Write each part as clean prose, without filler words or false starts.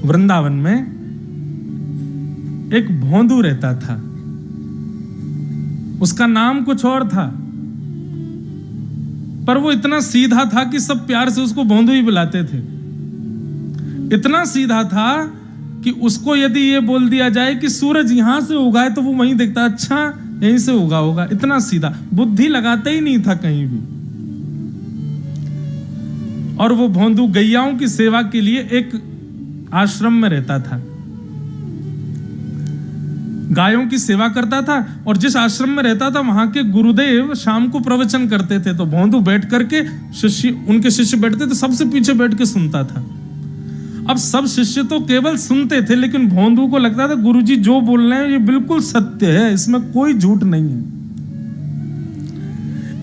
वृंदावन में एक भोंदू रहता था। उसका नाम कुछ और था, पर वो इतना सीधा था कि सब प्यार से उसको भोंदू ही बुलाते थे। इतना सीधा था कि उसको यदि ये बोल दिया जाए कि सूरज यहां से उगा है तो वो वहीं देखता, अच्छा यहीं से उगा होगा। इतना सीधा, बुद्धि लगाता ही नहीं था कहीं भी। और वो भोंदू गैयाओं की सेवा के लिए एक आश्रम में रहता था, गायों की सेवा करता था। और जिस आश्रम में रहता था वहां के गुरुदेव शाम को प्रवचन करते थे, तो भोंदू बैठ करके उनके शिष्य बैठते थे, सबसे पीछे बैठ के सुनता था। अब सब शिष्य तो केवल सुनते थे, लेकिन भोंदू को लगता था गुरुजी जो बोल रहे हैं ये बिल्कुल सत्य है, इसमें कोई झूठ नहीं है।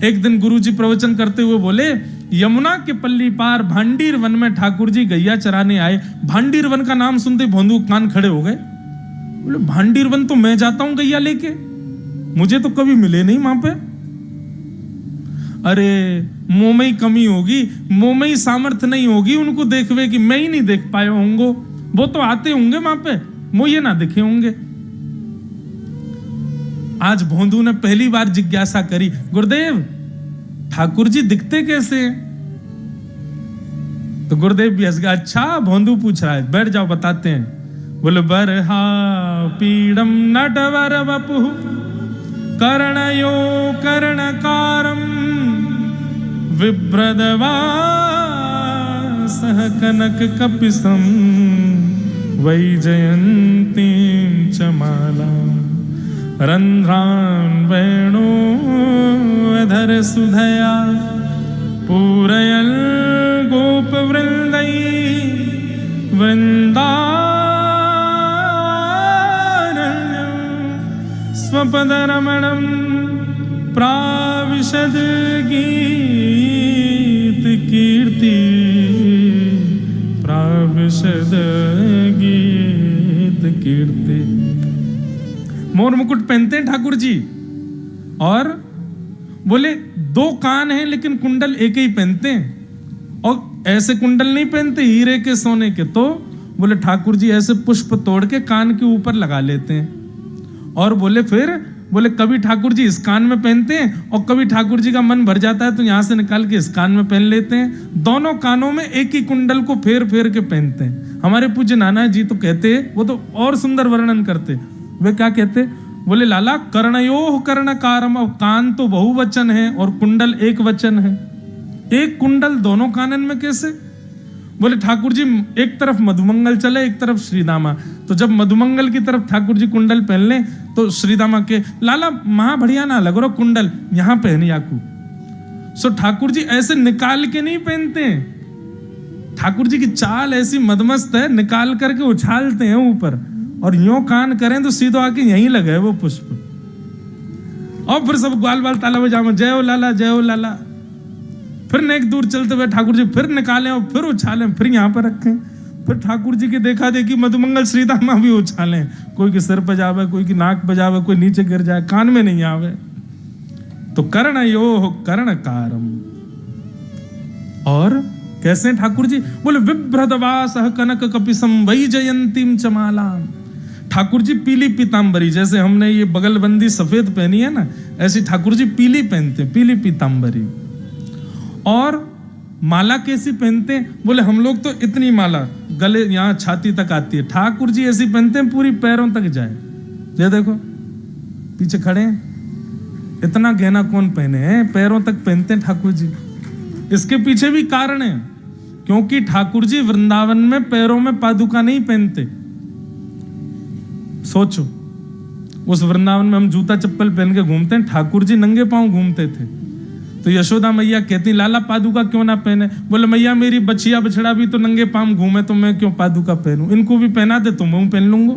एक दिन गुरुजी प्रवचन करते हुए बोले, यमुना के पल्ली पार भांडीर वन में ठाकुर जी गैया चराने आए। भांडीर वन का नाम सुनते भोंदू कान खड़े हो गए। बोले भांडीर वन तो मैं जाता हूं गैया लेके, मुझे तो कभी मिले नहीं वहां पे। अरे मुंह में ही कमी होगी, मुंह में ही सामर्थ्य नहीं होगी उनको देखवे कि मैं ही नहीं देख पाए होंगे। वो तो आते होंगे वहां पे, मुझे ना दिखे होंगे। आज भोंदू ने पहली बार जिज्ञासा करी, गुरुदेव ठाकुर जी दिखते कैसे हैं? तो गुरुदेव भी हंस गए, अच्छा भोंदू पूछ रहा है, बैठ जाओ बताते हैं। बोले बरहा पीडम नटवर वपुः कर्णयो कर्णकारम विभ्रदवासः कनक कपिसं वैजयन्तीं च मालां रन्ध्रान् वेणोऽधर सुधया पूरयन् गोपवृन्दै वृन्दारण्यं स्वपदरमणं प्राविशद गीत कीर्ति प्राविशद गीत कीर्ति। मोर मुकुट पहनते हैं ठाकुर जी, और बोले दो कान हैं लेकिन कुंडल एक ही पहनते हैं, और ऐसे कुंडल नहीं पहनते हीरे के सोने के। तो बोले ठाकुर जी ऐसे पुष्प तोड़ के कान के ऊपर लगा लेते हैं। और बोले फिर बोले कभी ठाकुर जी इस कान में पहनते हैं, और कभी ठाकुर जी का मन भर जाता है तो यहां से निकाल के इस कान में पहन लेते हैं। दोनों कानों में एक ही कुंडल को फेर फेर के पहनते हैं। हमारे पूज्य नाना जी तो कहते, वो तो और सुंदर वर्णन करते, वे क्या कहते, बोले लाला कर्णयोः कर्णकारम। अब कान तो बहुवचन है और कुंडल एक वचन है, एक कुंडल दोनों कानन में कैसे? बोले ठाकुर जी एक तरफ मधुमंगल चले एक तरफ श्रीदामा, तो जब मधुमंगल की तरफ ठाकुर जी कुंडल पहन ले तो श्रीदामा के लाला महा बढ़िया ना लग रहा कुंडल यहां पहनी आकू। सो ठाकुर जी ऐसे निकाल के नहीं पहनते हैं, ठाकुर जी की चाल ऐसी मदमस्त है, निकाल करके उछालते हैं ऊपर, और यूं कान करें तो सीधो आके यहीं लगे वो पुष्प। और फिर सब ग्वाल बाल ताला बजामा जय हो लाला जय हो लाला। फिर नेक दूर चलते हुए ठाकुर जी फिर निकालें और फिर उछालें, फिर यहाँ पर रखें। फिर ठाकुर जी की देखा देखी मधुमंगल श्रीदामा भी उछालें, कोई के सिर पे जावे, कोई की नाक पे जावे, कोई नीचे गिर जाए, कान में नहीं आवे। तो कर्णयोः कर्णकारम। और कैसे ठाकुर जी? बोले विभ्रदवासः कनक कपिसं वैजयन्तीं च मालां। ठाकुर जी पीली पीतांबरी, जैसे हमने ये बगलबंदी सफेद पहनी है ना, ऐसी ठाकुर जी पीली पहनते, पीली पीतांबरी। और माला कैसी पहनते हैं? बोले हम लोग तो इतनी माला गले यहाँ छाती तक आती है, ठाकुर जी ऐसी पहनते हैं पूरी पैरों तक जाए। ये देखो पीछे खड़े हैं, इतना गहना कौन पहने हैं, पैरों तक पहनते हैं ठाकुर जी। इसके पीछे भी कारण है, क्योंकि ठाकुर जी वृंदावन में पैरों में पादुका नहीं पहनते। सोचो उस वृंदावन में हम जूता चप्पल पहन के घूमते हैं, ठाकुर जी नंगे पांव घूमते थे। तो यशोदा मैया कहती लाला पादुका क्यों ना पहने? बोले मैया मेरी बछिया बछड़ा भी तो नंगे पांव घूमे, तो मैं क्यों पादुका पहनूं? इनको भी पहना दे तो मैं पहन लूंगा।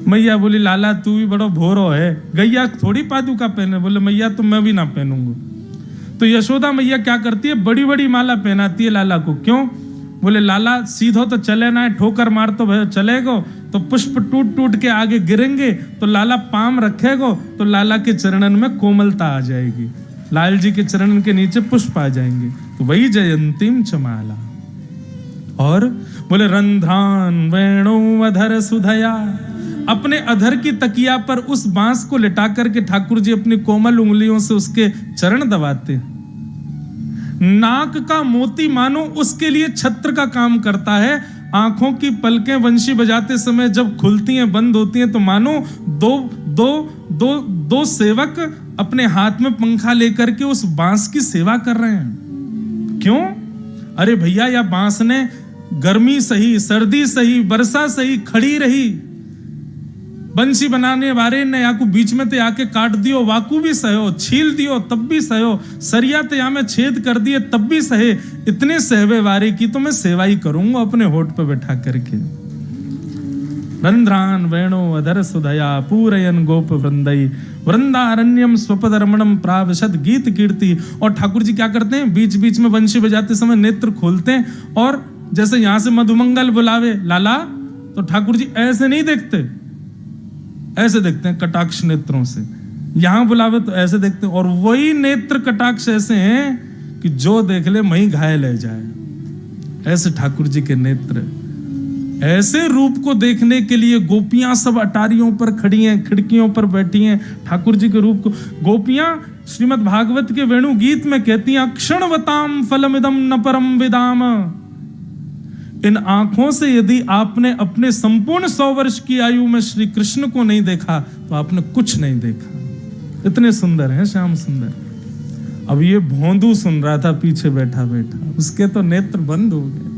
मैया बोली लाला तू भी बड़ा भोरो है, गैया थोड़ी पादुका पहने। बोले मैया तो मैं भी ना पहनूंगा। तो यशोदा मैया क्या करती है, बड़ी बड़ी माला पहनाती है लाला को। क्यों? बोले लाला सीधो तो चले ना, ठोकर मार तो भैया चलेगो तो पुष्प टूट टूट के आगे गिरेंगे, तो लाला पाम रखेगो तो लाला के चरणन में कोमलता आ जाएगी, लाल जी के चरणन के नीचे पुष्प आ जाएंगे। तो वही जयंतीम च माला। और बोले रंध्रान वेणु अधर सुधया, अपने अधर की तकिया पर उस बांस को लिटा करके ठाकुर जी अपनी कोमल उंगलियों से उसके चरण दबाते। नाक का मोती मानो उसके लिए छत्र का काम करता है। आंखों की पलकें वंशी बजाते समय जब खुलती हैं बंद होती हैं तो मानो दो दो दो दो सेवक अपने हाथ में पंखा लेकर के उस बांस की सेवा कर रहे हैं। क्यों? अरे भैया, या बांस ने गर्मी सही, सर्दी सही, वर्षा सही खड़ी रही। बंसी बनाने वाले ने याकू बीच में ते आके काट दियो, वाकू भी सहो, छील दियो तब भी सहो, सरिया ते या में छेद कर दिए तब भी सहे। इतने सहवे वारे की तो मैं सेवा ही करूंगा अपने होठ पे बैठा करके। रंध्रान वेणु अधर सुधया पूरयन गोप वृंदई वृंदारण्यम स्वपदरमणम प्रावशद गीत कीर्ति। और ठाकुर जी क्या करते हैं, बीच बीच में बंशी बजाते समय नेत्र खोलते हैं और जैसे यहां से मधुमंगल बुलावे लाला, तो ठाकुर जी ऐसे नहीं देखते, ऐसे देखते हैं कटाक्ष नेत्रों से। यहां बुलावे तो ऐसे देखते हैं, और वही नेत्र कटाक्ष ऐसे हैं कि जो देख ले वहीं घायल रह जाए। ऐसे ठाकुर जी के नेत्र। ऐसे रूप को देखने के लिए गोपियां सब अटारियों पर खड़ी हैं, खिड़कियों पर बैठी हैं ठाकुर जी के रूप को। गोपियां श्रीमद् भागवत के वेणु गीत में कहती हैं, क्षणवताम फलमिदम न परम विदाम। इन आंखों से यदि आपने अपने संपूर्ण 100 वर्ष की आयु में श्री कृष्ण को नहीं देखा तो आपने कुछ नहीं देखा। इतने सुंदर हैं श्याम सुंदर। अब ये भोंदू सुन रहा था पीछे बैठा बैठा, उसके तो नेत्र बंद हो गए।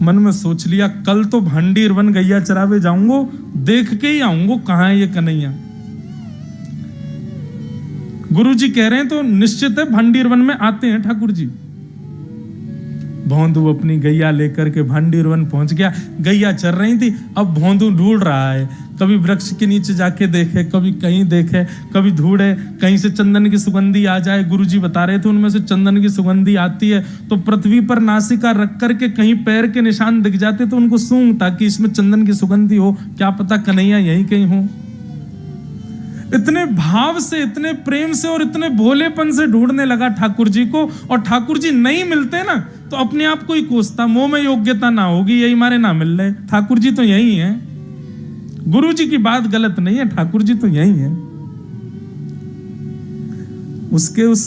मन में सोच लिया कल तो भंडीर वन गैया चरावे जाऊंगो, देख के ही आऊंगो कहां है ये कन्हैया। गुरु जी कह रहे हैं तो निश्चित है भंडीर वन में आते हैं ठाकुर जी। भोंदू अपनी गैया लेकर के भंडीर वन पहुंच गया। गैया चर रही थी, अब भोंदू ढूंढ रहा है, कभी वृक्ष के नीचे जाके देखे, कभी कहीं देखे, कभी ढूंढे कहीं से चंदन की सुगंधी आ जाए। गुरुजी बता रहे थे उनमें से चंदन की सुगंधी आती है तो पृथ्वी पर नासिका रख करके कहीं पैर के निशान दिख जाते तो उनको सूंघ, ताकि इसमें चंदन की सुगंधी हो, क्या पता कन्हैया यहीं कहीं हो। इतने भाव से, इतने प्रेम से और इतने भोलेपन से ढूंढने लगा ठाकुर जी को। और ठाकुर जी नहीं मिलते ना तो अपने आप को ही कोसता, मोह में योग्यता ना होगी, यही मारे ना मिल रहे, ठाकुर जी तो यही हैं। गुरु जी की बात गलत नहीं है, ठाकुर जी तो यही है। उसके उस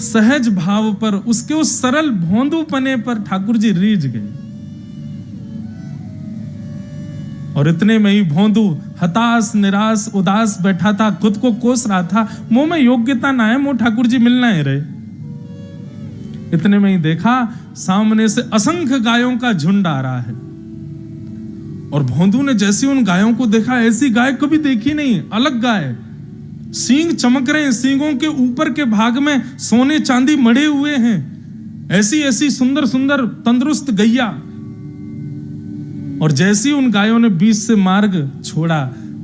सहज भाव पर, उसके उस सरल भोंदूपने पर ठाकुर जी रीझ गए। और इतने में ही भोंदू हताश निराश उदास बैठा था, खुद को कोस रहा था, मुंह में योग्यता ना है, मुंह ठाकुर जी मिलना है रहे। इतने में ही देखा सामने से असंख्य गायों का झुंड आ रहा है। और भोंदू ने जैसे उन गायों को देखा, ऐसी गाय कभी देखी नहीं, अलग गाय, सींग चमक रहे हैं, सींगों के ऊपर के भाग में सोने चांदी मढ़े हुए हैं, ऐसी ऐसी सुंदर सुंदर तंदुरुस्त गैया। और जैसी उन गायों ने बीच से मार्ग छोड़ा,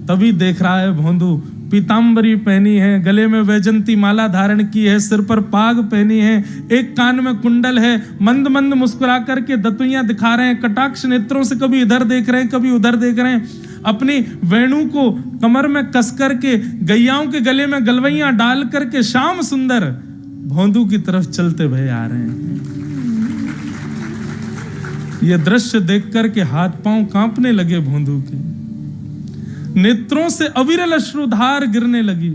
तभी देख रहा है भोंदू पीतांबरी पहनी है, गले में वैजंती माला धारण की है, सिर पर पाग पहनी है, एक कान में कुंडल है, मंद मंद मुस्कुरा करके दतुइयां दिखा रहे हैं, कटाक्ष नेत्रों से कभी इधर देख रहे हैं कभी उधर देख रहे हैं, अपनी वेणु को कमर में कस करके गैयाओं के गले में गलवैयां डाल करके श्याम सुंदर भोंदू की तरफ चलते भय आ रहे हैं। ये दृश्य देख करके हाथ पांव कांपने लगे भोंदू के, नेत्रों से अविरल अश्रुधार गिरने लगी।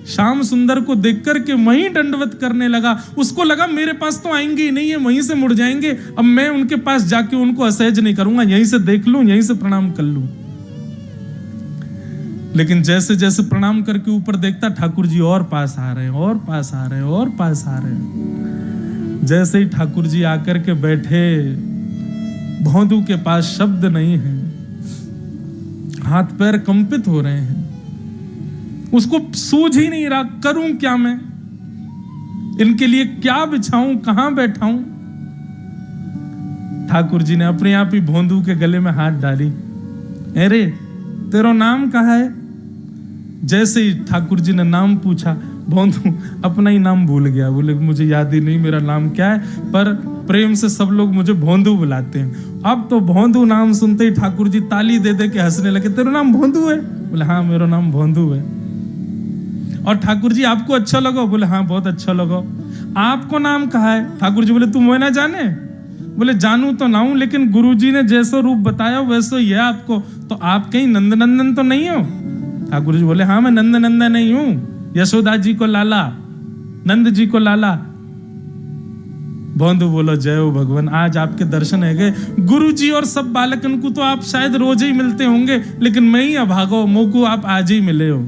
श्याम सुंदर को देख करके वहीं दंडवत करने लगा। उसको लगा मेरे पास तो आएंगे ही नहीं, है वहीं से मुड़ जाएंगे, अब मैं उनके पास जाके उनको असहज नहीं करूंगा, यहीं से देख लूं, यहीं से प्रणाम कर लूं। लेकिन जैसे जैसे प्रणाम करके ऊपर देखता, ठाकुर जी और पास आ रहे हैं, और पास आ रहे हैं, और पास आ रहे हैं। जैसे ही ठाकुर जी आकर के बैठे, भोंदू के पास शब्द नहीं है, हाथ पैर कंपित हो रहे हैं, उसको सूझ ही नहीं रहा करूं क्या मैं, इनके लिए क्या बिछाऊं, कहां बैठाऊं। ठाकुर जी ने अपने आप ही भोंदू के गले में हाथ डाली, अरे तेरा नाम कहा है। जैसे ही ठाकुर जी ने नाम पूछा, भोंदू अपना ही नाम भूल गया, बोले मुझे याद ही नहीं मेरा नाम क्या है, पर प्रेम से सब लोग मुझे भोंदू बुलाते हैं। अब तो भोंदू नाम सुनते ही ठाकुर जी ताली दे दे के हंसने लगे, तेरा नाम भोंदू है? बोले हाँ मेरा नाम भोंदू है। और ठाकुर जी आपको अच्छा लगा? बोले हाँ बहुत अच्छा लगा। आपको नाम कहा है? ठाकुर जी बोले तुम वो ना जाने, बोले जानू तो ना हूं, लेकिन गुरुजी ने जैसो रूप बताया वैसो ही है आपको, तो आप कहीं नंद नंदन तो नहीं हो? ठाकुर जी बोले हाँ मैं नंद नंदन नहीं हूं, यशोदा जी को लाला, नंद जी को लाला। भोंदू बोलो जय हो भगवान, आज आपके दर्शन है गए। गुरु जी और सब बालकन को तो आप शायद रोज ही मिलते होंगे, लेकिन मैं ही अभागो मोकू आप आज ही मिले हो।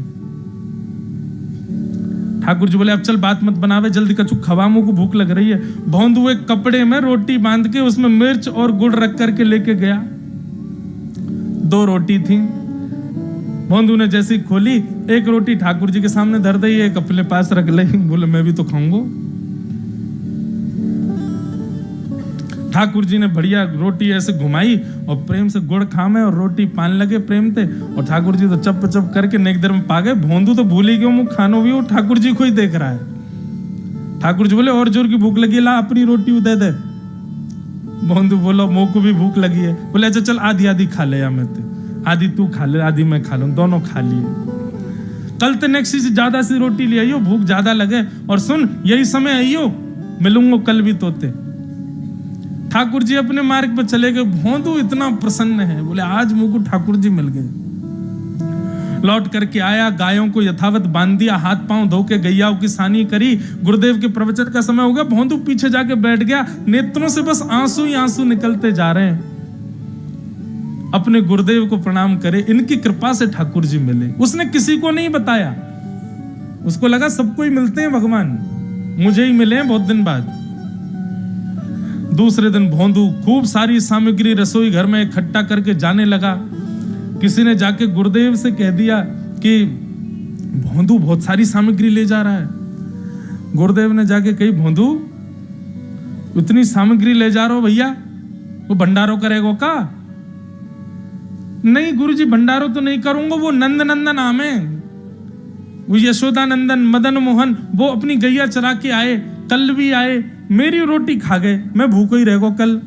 ठाकुर जी बोले अब चल बात मत बनावे, जल्दी कछु खवा, मुंह को भूख लग रही है। भोंदू एक कपड़े में रोटी बांध के उसमें मिर्च और गुड़ रख करके लेके गया। 2 रोटी थी। भोंदू ने जैसी खोली, एक रोटी ठाकुर जी के सामने धर दी, एक अपने पास रख ली। बोले मैं भी तो खाऊंगा। ठाकुर जी ने बढ़िया रोटी ऐसे घुमाई और प्रेम से गुड़ खामे और रोटी पान लगे प्रेम से, और ठाकुर जी तो चप चप करके नेक देर में पा गए। भोंदू तो भूल ही गयो, मुँह खानो भी वो ठाकुर जी को ही देख रहा है। ठाकुर जी बोले और जोर की भूख लगी, ला अपनी रोटी दे दे। भोंदू बोलो मोह को भी भूख लगी है। बोले अच्छा चल आधी आधी खा ले, या मैं आधी तू खा ले आधी मैं खा लूं, दोनों खा लिए। कल तो नेक्स्ट से ज्यादा सी रोटी ले आइयो, भूख ज्यादा लगे, और सुन यही समय आइयो, मिलूंगा कल भी तोते। ठाकुर जी अपने मार्ग पर चले गए। भोंदू इतना प्रसन्न है, बोले आज मुझको ठाकुर जी मिल गए। लौट करके आया, गायों को यथावत बांध दिया, हाथ पांव धो के गैयाओं की सानी करी। गुरुदेव के प्रवचन का समय हो गया। भोंदू पीछे जाके बैठ गया, नेत्रों से बस आंसू ही आंसू निकलते जा रहे हैं। अपने गुरुदेव को प्रणाम करे, इनकी कृपा से ठाकुर जी मिले। उसने किसी को नहीं बताया, उसको लगा सबको ही मिलते हैं भगवान, मुझे ही मिले हैं बहुत दिन बाद। दूसरे दिन भोंदू खूब सारी सामग्री रसोई घर में इकट्ठा करके जाने लगा। किसी ने जाके गुरुदेव से कह दिया कि भोंदू बहुत सारी सामग्री ले जा रहा है। गुरुदेव ने जाके कही भोंदू इतनी सामग्री ले जा रहा हो भैया, वो भंडारो करेगो का? नहीं गुरुजी भंडारो तो नहीं करूंगा, वो नंद नंदन नाम है, वो यशोदा नंदन मदन मोहन, वो अपनी गैया चरा के आए, कल भी आए, मेरी रोटी खा गए, मैं भूखो ही रहेगा कल।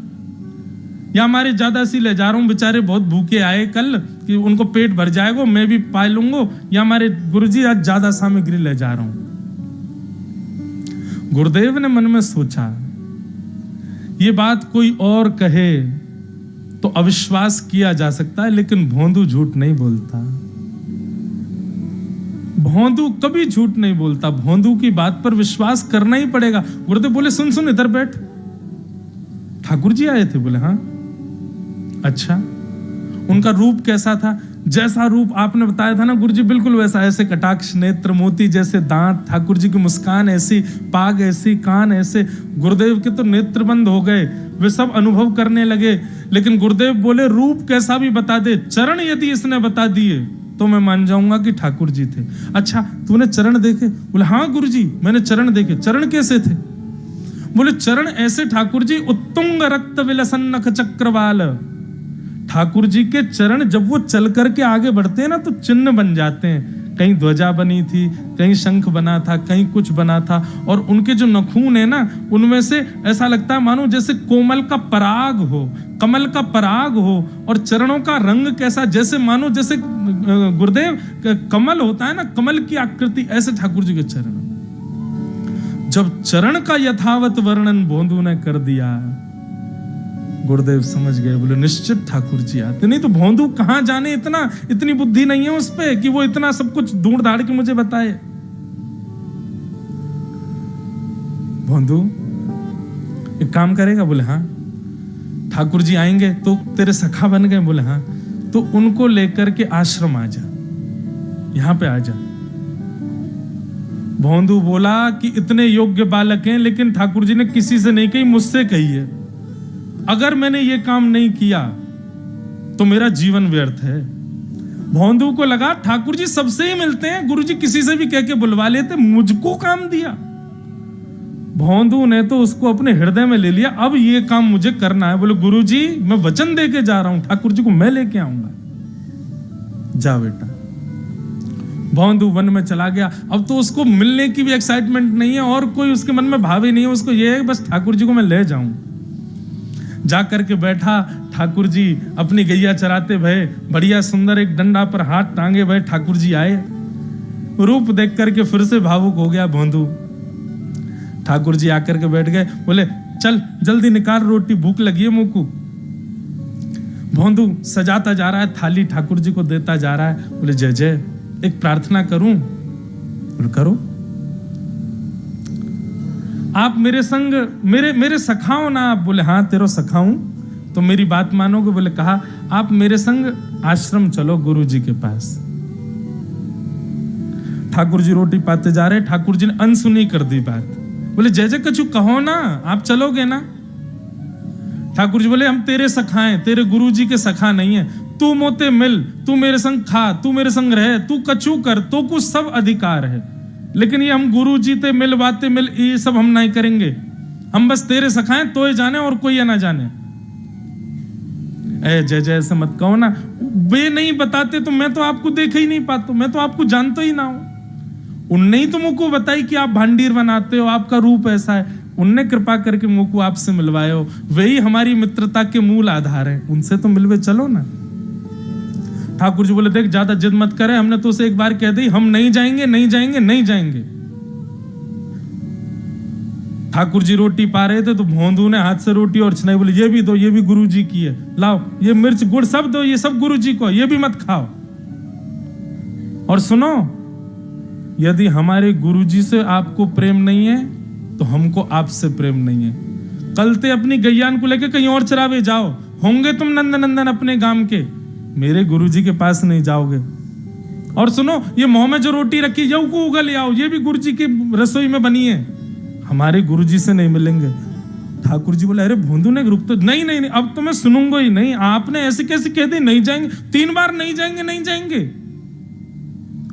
या हमारे ज्यादा सी ले जा रहा हूं, बेचारे बहुत भूखे आए कल, कि उनको पेट भर जाएगा, मैं भी पा लूंगा, या हमारे गुरुजी आज ज्यादा सामग्री ले जा रहा हूं। गुरुदेव ने मन में सोचा ये बात कोई और कहे तो अविश्वास किया जा सकता है, लेकिन भोंदू झूठ नहीं बोलता। भोंदू कभी झूठ नहीं बोलता, भोंदू की बात पर विश्वास करना ही पड़ेगा। गुरुदेव बोले सुन सुन इधर बैठ, ठाकुर जी आए थे? बोले हाँ। अच्छा, उनका रूप कैसा था? जैसा रूप आपने बताया था ना गुरुजी, बिल्कुल वैसा, ऐसे कटाक्ष नेत्र, मोती जैसे दांत, ठाकुर जी की मुस्कान ऐसी, पाग ऐसी, कान ऐसे। गुरुदेव के तो नेत्र बंद हो गए, वे सब अनुभव करने लगे। लेकिन गुरुदेव बोले रूप कैसा भी बता दे, चरण यदि इसने बता दिए तो मैं मान जाऊंगा कि ठाकुर जी थे। अच्छा तूने चरण देखे? बोले हाँ गुरुजी मैंने चरण देखे। चरण कैसे थे? बोले चरण ऐसे ठाकुर जी, उत्तुंग रक्त विलसन नख चक्रवाल। ठाकुर जी के चरण जब वो चल करके आगे बढ़ते हैं ना तो चिन्ह बन जाते हैं। कहीं ध्वजा बनी थी, कहीं शंख बना था, कहीं कुछ बना था। और उनके जो नखून है ना, उनमें से ऐसा लगता है मानो जैसे कोमल का पराग हो, कमल का पराग हो। और चरणों का रंग कैसा, जैसे मानो जैसे गुरुदेव कमल होता है ना, कमल की आकृति, ऐसे ठाकुर जी के चरण। जब चरण का यथावत वर्णन भोंदू ने कर दिया, गुरुदेव समझ गए, बोले निश्चित ठाकुर जी आते। नहीं तो भोंदू कहां जाने, इतनी बुद्धि नहीं है उस पे कि वो इतना सब कुछ ढूंढ धाड़ के मुझे बताए। भोंदू एक काम करेगा? बोले हाँ। ठाकुर जी आएंगे तो तेरे सखा बन गए? बोले हाँ। तो उनको लेकर के आश्रम आ जा, यहां पे आ जा। भोंदू बोला कि इतने योग्य बालक हैं, लेकिन ठाकुर जी ने किसी से नहीं कही, मुझसे कही है। अगर मैंने ये काम नहीं किया तो मेरा जीवन व्यर्थ है। भोंदू को लगा ठाकुर जी सबसे ही मिलते हैं, गुरु जी किसी से भी कह के बुलवा लेते, मुझको काम दिया। भोंदू ने तो उसको अपने हृदय में ले लिया, अब ये काम मुझे करना है। बोले गुरु जी मैं वचन दे के जा रहा हूं, ठाकुर जी को मैं लेके आऊंगा। जा बेटा। भोंदू वन में चला गया। अब तो उसको मिलने की भी एक्साइटमेंट नहीं है और कोई उसके मन में भाव ही नहीं है, उसको ये है बस ठाकुर जी को मैं ले जाऊं। जा करके बैठा, ठाकुर जी अपनी गैया चराते भये, बढ़िया सुंदर एक डंडा पर हाथ टांगे भये ठाकुर जी आए। रूप देख करके फिर से भावुक हो गया भोंदू। ठाकुर जी आकर के बैठ गए। बोले चल जल्दी निकाल रोटी, भूख लगी है मुंह को। भोंदू सजाता जा रहा है, थाली ठाकुर जी को देता जा रहा है। बोले जय जय, एक प्रार्थना करूं? बोले करो। आप मेरे संग मेरे सखाओ ना आप? बोले हाँ तेरो सखाऊं, तो मेरी बात मानोगे? बोले कहा, आप मेरे संग आश्रम चलो गुरु जी के पास। ठाकुर जी रोटी पाते जा रहे, ठाकुर जी ने अनसुनी कर दी बात। बोले जय जय कछु कहो ना, आप चलोगे ना? ठाकुर जी बोले हम तेरे सखा हैं, तेरे गुरु जी के सखा नहीं है। तू मोते मिल, तू मेरे संग खा, तू मेरे संग रहे, तू कछु कर, तो कुछ सब अधिकार है, लेकिन ये हम गुरु जी ते मिल बातें मिल ये सब हम नहीं करेंगे। हम बस तेरे सखाएं, तो ये जाने और कोई ये ना जाने। ए जय जय ऐसे मत कहो ना, वे नहीं बताते तो मैं तो आपको देख ही नहीं पाता, मैं तो आपको जानता ही ना हूं। उनने ही तो मुझको बताई कि आप भांडीर बनाते हो, आपका रूप ऐसा है, उनने कृपा करके मुझको आपसे मिलवाए हो, वही हमारी मित्रता के मूल आधार है, उनसे तो मिलवे चलो ना। ठाकुर जी बोले देख ज्यादा जिद मत करे, हमने तो उसे एक बार कह दी हम नहीं जाएंगे नहीं जाएंगे नहीं जाएंगे। ठाकुर जी रोटी पा रहे थे तो भोंदू ने हाथ से रोटी और छनाई, बोले ये भी दो, ये भी गुरु जी की है, लाओ ये मिर्च गुड़ सब दो, ये सब गुरु जी को, ये भी मत खाओ। और सुनो, यदि हमारे गुरु जी से आपको प्रेम नहीं है तो हमको आपसे प्रेम नहीं है। कल ते अपनी गैयान को लेके कहीं और चरावे जाओ, होंगे तुम नंद नंदन अपने गांव के, मेरे गुरुजी के पास नहीं जाओगे। और सुनो, ये मुंह में जो रोटी रखी जाओ को उगल आओ, ये भी गुरुजी की रसोई में बनी है, हमारे गुरुजी से नहीं मिलेंगे। ठाकुर जी बोले अरे भोंदू ने रुक तो, नहीं नहीं नहीं अब तो मैं सुनूंगा ही नहीं, आपने ऐसे कैसे कह दी नहीं जाएंगे, 3 बार नहीं जाएंगे नहीं जाएंगे।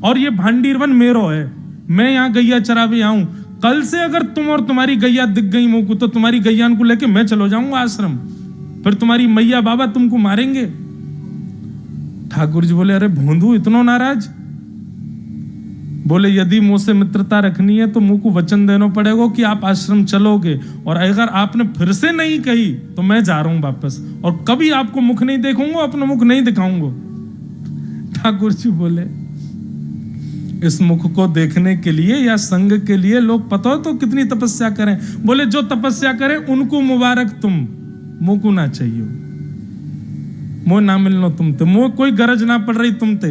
और ये भांडीरवन मेरो है, मैं यहाँ गैया चरावे आऊं, कल से अगर तुम और तुम्हारी गैया दिख गई मुंह को तो तुम्हारी गैया को लेके मैं चलो जाऊंगा आश्रम, फिर तुम्हारी मैया बाबा तुमको मारेंगे। ठाकुर जी बोले अरे भोंदू इतना नाराज? बोले यदि मुंह से मित्रता रखनी है तो मुंह को वचन देना पड़ेगा कि आप आश्रम चलोगे, और अगर आपने फिर से नहीं कही तो मैं जा रहा हूं वापस, और कभी आपको मुख नहीं देखूंगा, अपना मुख नहीं दिखाऊंगा। ठाकुर जी बोले इस मुख को देखने के लिए या संग के लिए लोग पता हो तो कितनी तपस्या करें। बोले जो तपस्या करें उनको मुबारक, तुम मुंह को ना चाहिए, मुंह ना मिलनो तुमते, मुंह कोई गरज ना पड़ रही तुमते,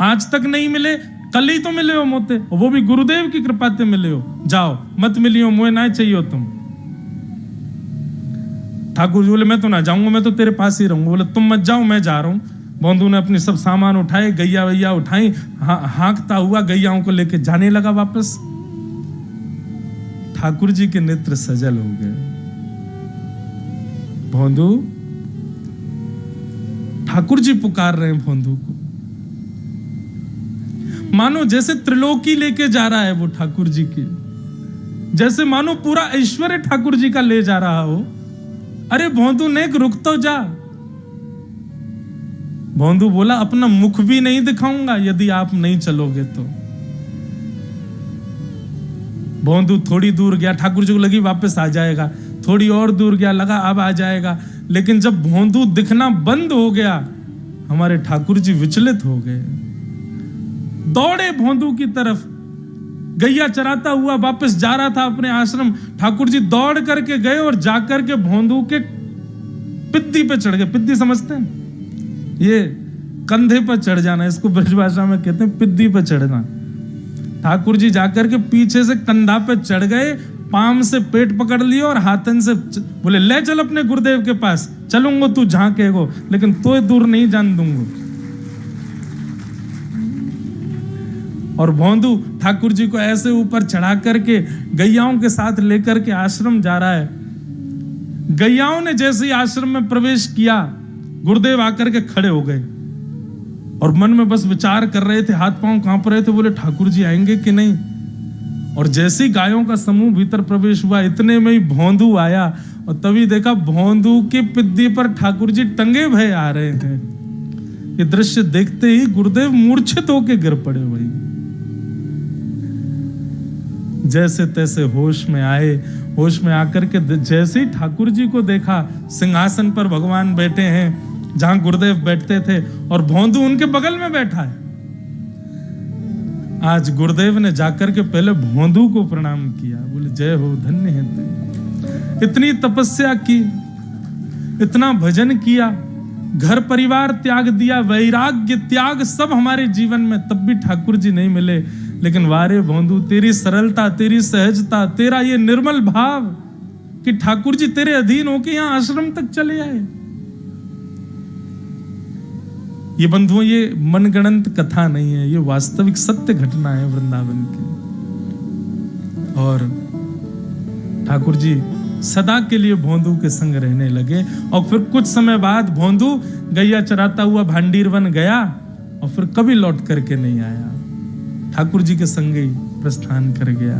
आज तक नहीं मिले, कल ही तो मिले हो मोते, वो भी गुरुदेव की कृपा से मिले हो, जाओ मत मिलियो, मुंह ना चाहिए तुम। ठाकुर जी बोले मैं तो ना जाऊंगा, मैं तो तेरे पास ही रहूंगा। बोले तुम मत जाओ, मैं जा रहा हूं। बंधु ने अपने सब सामान उठाए, गैया वैया उठाई, हाँकता हुआ गैयाओं को लेके जाने लगा वापस। ठाकुर जी के नेत्र सजल हो गए। भोंदू, ठाकुर जी पुकार रहे हैं भोंदू को, मानो जैसे त्रिलोकी लेके जा रहा है वो ठाकुर जी की, जैसे मानो पूरा ऐश्वर्य ठाकुर जी का ले जा रहा हो। अरे भोंदू ने रुक तो जा। भोंदू बोला अपना मुख भी नहीं दिखाऊंगा यदि आप नहीं चलोगे तो। भोंदू थोड़ी दूर गया, ठाकुर जी को लगी वापस आ जाएगा, थोड़ी और दूर गया, लगा अब आ जाएगा, लेकिन जब भोंदू दिखना बंद हो गया हमारे ठाकुर जी विचलित हो गए, दौड़े भोंदू की तरफ, गैया चराता हुआ वापस जा रहा था अपने आश्रम। ठाकुर जी दौड़ करके गए और जाकर के भोंदू के पिद्दी पे चढ़ गए। पिद्दी समझते हैं, ये कंधे पर चढ़ जाना, इसको ब्रज भाषा में कहते हैं पिद्दी पे चढ़ना। ठाकुर जी जाकर के पीछे से कंधा पे चढ़ गए, पाम से पेट पकड़ लिया और हाथन से बोले ले चल अपने गुरुदेव के पास, चलूंगा तू जहां कहेगो, लेकिन तो दूर नहीं जान दूंगा। और भोंदू ठाकुर जी को ऐसे ऊपर चढ़ा करके गैयाओं के साथ लेकर के आश्रम जा रहा है। गैयाओं ने जैसे ही आश्रम में प्रवेश किया, गुरुदेव आकर के खड़े हो गए और मन में बस विचार कर रहे थे, हाथ पांव कांप रहे थे, बोले ठाकुर जी आएंगे कि नहीं। और जैसे ही गायों का समूह भीतर प्रवेश हुआ, इतने में ही भोंदू आया और तभी देखा भोंदू के पिद्दी पर ठाकुर जी टंगे भय आ रहे हैं। ये दृश्य देखते ही गुरुदेव मूर्छित होके गिर पड़े। वही जैसे तैसे होश में आए, होश में आकर के जैसे ही ठाकुर जी को देखा, सिंहासन पर भगवान बैठे हैं जहां गुरुदेव बैठते थे और भोंदू उनके बगल में बैठा है। आज गुरुदेव ने जाकर के पहले भोंदू को प्रणाम किया, बोले जय हो, धन्य है। इतनी तपस्या की, इतना भजन किया, घर परिवार त्याग दिया, वैराग्य त्याग सब हमारे जीवन में, तब भी ठाकुर जी नहीं मिले। लेकिन वारे भोंदू, तेरी सरलता, तेरी सहजता, तेरा ये निर्मल भाव कि ठाकुर जी तेरे अधीन होके यहां आश्रम तक चले आए। ये बंधुओं, ये मनगणंत कथा नहीं है, ये वास्तविक सत्य घटना है वृंदावन की। और ठाकुर जी सदा के लिए भोंदू के संग रहने लगे। और फिर कुछ समय बाद भोंदू गैया चराता हुआ भांडीर वन गया और फिर कभी लौट करके नहीं आया, ठाकुर जी के संग ही प्रस्थान कर गया।